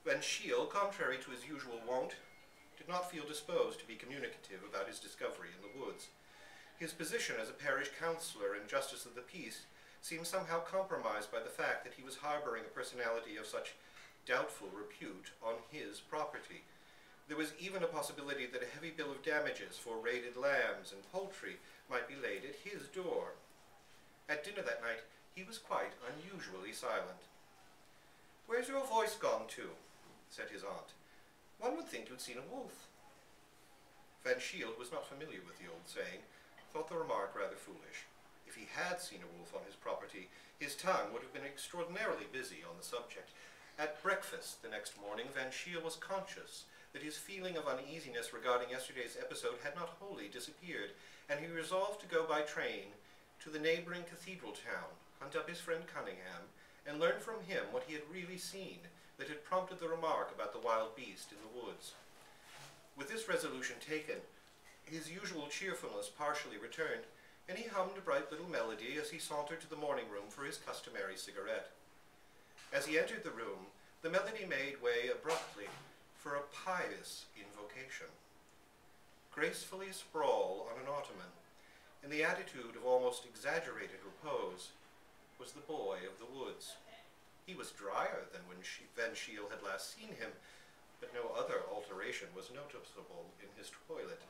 Van Shiel, contrary to his usual wont, did not feel disposed to be communicative about his discovery in the woods. His position as a parish councillor and justice of the peace seemed somehow compromised by the fact that he was harboring a personality of such doubtful repute on his property. There was even a possibility that a heavy bill of damages for raided lambs and poultry might be laid at his door. At dinner that night, he was quite unusually silent. "Where's your voice gone to?" said his aunt. "One would think you'd seen a wolf." Van Shiel was not familiar with the old saying, thought the remark rather foolish. If he had seen a wolf on his property, his tongue would have been extraordinarily busy on the subject. At breakfast the next morning, Van Shiel was conscious that his feeling of uneasiness regarding yesterday's episode had not wholly disappeared, and he resolved to go by train to the neighboring cathedral town, hunt up his friend Cunningham, and learn from him what he had really seen that had prompted the remark about the wild beast in the woods. With this resolution taken, his usual cheerfulness partially returned, and he hummed a bright little melody as he sauntered to the morning room for his customary cigarette. As he entered the room, the melody made way abruptly for a pious invocation. Gracefully sprawled on an ottoman, in the attitude of almost exaggerated repose, was the boy of the woods. He was drier than when Van Shiel had last seen him, but no other alteration was noticeable in his toilet.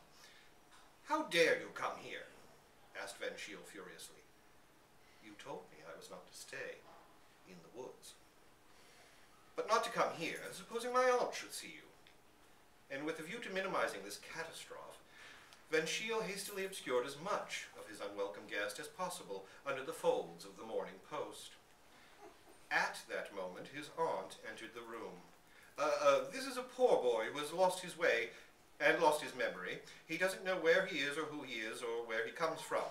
"How dare you come here?" asked Van Shiel furiously. "You told me I was not to stay in the woods." "But not to come here, supposing my aunt should see you." And with a view to minimizing this catastrophe, Van Shiel hastily obscured as much of his unwelcome guest as possible under the folds of the Morning Post. At that moment, his aunt entered the room. This is a poor boy who has lost his way and lost his memory. He doesn't know where he is or who he is or where he comes from,"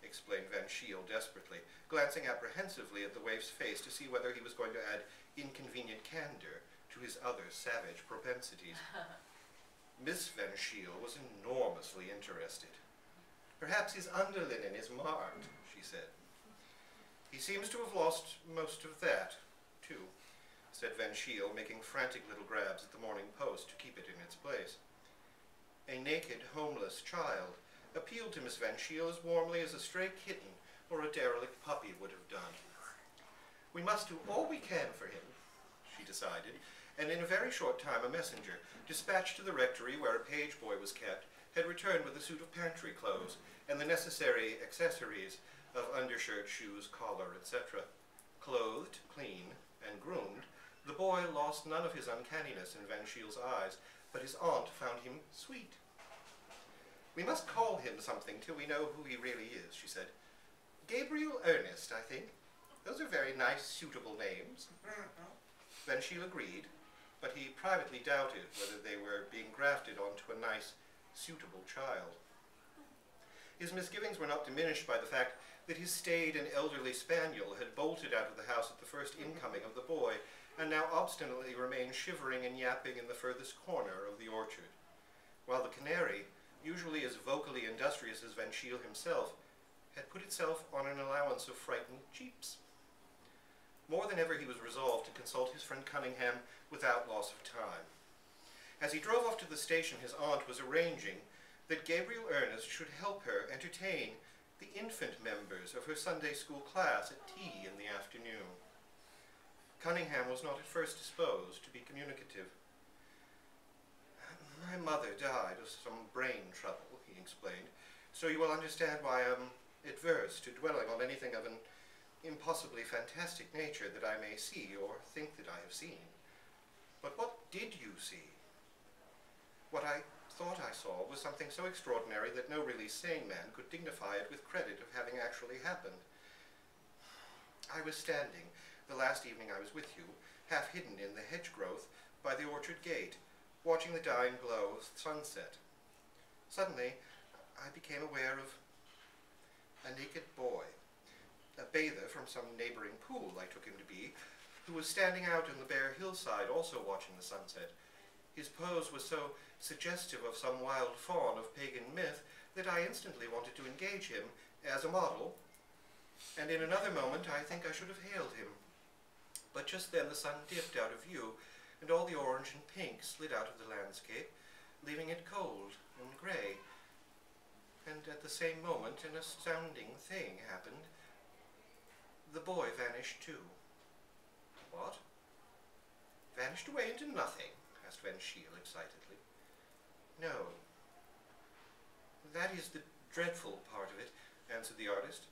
explained Van Shiel desperately, glancing apprehensively at the waif's face to see whether he was going to add inconvenient candor to his other savage propensities. Miss Van Shiel was enormously interested. "Perhaps his underlinen is marked," she said. "He seems to have lost most of that, too," said Van Shiel, making frantic little grabs at the Morning Post to keep it in its place. A naked, homeless child appealed to Miss Van Shiel as warmly as a stray kitten or a derelict puppy would have done. "We must do all we can for him," she decided, and in a very short time a messenger, dispatched to the rectory where a page boy was kept, had returned with a suit of pantry clothes and the necessary accessories of undershirt, shoes, collar, etc. Clothed, clean, and groomed, the boy lost none of his uncanniness in Van Shiel's eyes, but his aunt found him sweet. "We must call him something till we know who he really is," she said. "Gabriel-Ernest, I think. Those are very nice, suitable names." Van Shiel agreed, but he privately doubted whether they were being grafted onto a nice, suitable child. His misgivings were not diminished by the fact that his staid and elderly spaniel had bolted out of the house at the first incoming of the boy, and now obstinately remained shivering and yapping in the furthest corner of the orchard, while the canary, usually as vocally industrious as Van Shiel himself, had put itself on an allowance of frightened cheeps. More than ever he was resolved to consult his friend Cunningham without loss of time. As he drove off to the station, his aunt was arranging that Gabriel-Ernest should help her entertain the infant members of her Sunday school class at tea in the afternoon. Cunningham was not at first disposed to be communicative. "My mother died of some brain trouble," he explained, "so you will understand why I am adverse to dwelling on anything of an impossibly fantastic nature that I may see or think that I have seen. But what did you see?" "What I thought I saw was something so extraordinary that no really sane man could dignify it with credit of having actually happened. I was standing, the last evening I was with you, half hidden in the hedge growth by the orchard gate, watching the dying glow of sunset. Suddenly, I became aware of a naked boy, a bather from some neighboring pool I took him to be, who was standing out on the bare hillside also watching the sunset. His pose was so suggestive of some wild faun of pagan myth that I instantly wanted to engage him as a model, and in another moment I think I should have hailed him. But just then the sun dipped out of view, and all the orange and pink slid out of the landscape, leaving it cold and grey. And at the same moment, an astounding thing happened. The boy vanished too. What? Vanished away into nothing? Asked Van Shiel excitedly. No. That is the dreadful part of it, answered the artist.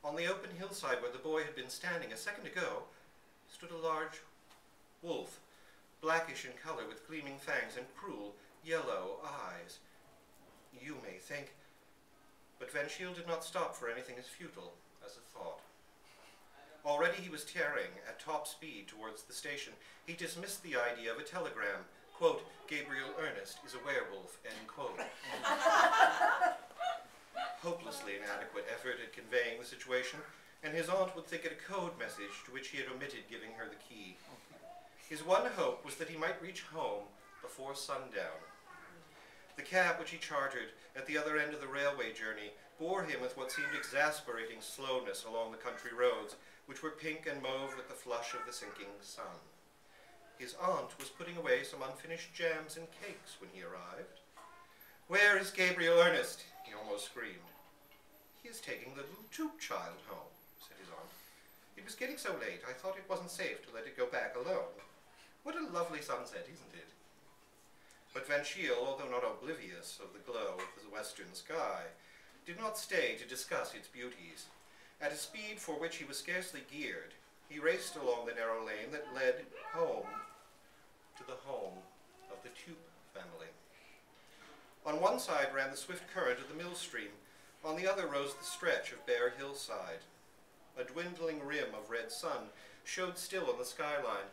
On the open hillside where the boy had been standing a second ago stood a large wolf, blackish in color with gleaming fangs and cruel yellow eyes. You may think, but Van Shiel did not stop for anything as futile as a thought. Already he was tearing at top speed towards the station. He dismissed the idea of a telegram, quote, Gabriel-Ernest is a werewolf, end quote. Hopelessly inadequate effort at conveying the situation, and his aunt would think it a code message to which he had omitted giving her the key. His one hope was that he might reach home before sundown. The cab which he chartered at the other end of the railway journey bore him with what seemed exasperating slowness along the country roads, which were pink and mauve with the flush of the sinking sun. His aunt was putting away some unfinished jams and cakes when he arrived. Where is Gabriel-Ernest? He almost screamed. He is taking the little Toop child home, said his aunt. It was getting so late, I thought it wasn't safe to let it go back alone. What a lovely sunset, isn't it? But Van Shiel, although not oblivious of the glow of the western sky, did not stay to discuss its beauties. At a speed for which he was scarcely geared, he raced along the narrow lane that led home to the home of the Toop family. On one side ran the swift current of the mill stream. On the other rose the stretch of bare hillside. A dwindling rim of red sun showed still on the skyline,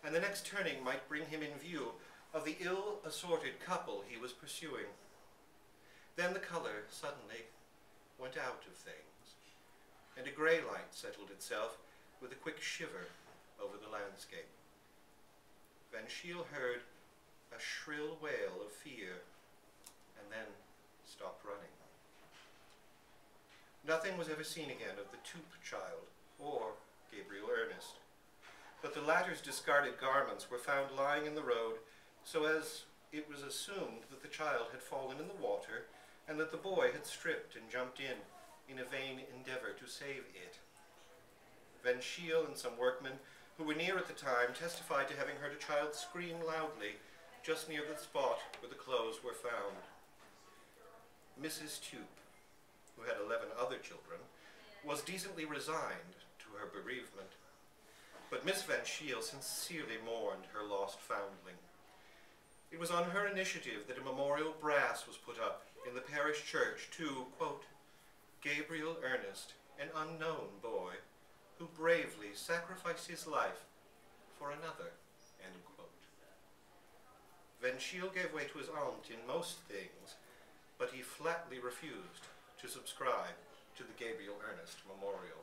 and the next turning might bring him in view of the ill-assorted couple he was pursuing. Then the color suddenly went out of things, and a grey light settled itself with a quick shiver over the landscape. Van Shiel heard a shrill wail of fear, and then stopped running. Nothing was ever seen again of the Toop child or Gabriel-Ernest, but the latter's discarded garments were found lying in the road, so as it was assumed that the child had fallen in the water and that the boy had stripped and jumped in a vain endeavor to save it. Van Shiel and some workmen who were near at the time testified to having heard a child scream loudly just near the spot where the clothes were found. Mrs. Toop, who had 11 other children, was decently resigned to her bereavement, but Miss Van Shiel sincerely mourned her lost foundling. It was on her initiative that a memorial brass was put up in the parish church to, quote, Gabriel-Ernest, an unknown boy, who bravely sacrificed his life for another, end quote. Van Shiel gave way to his aunt in most things, but he flatly refused to subscribe to the Gabriel-Ernest Memorial.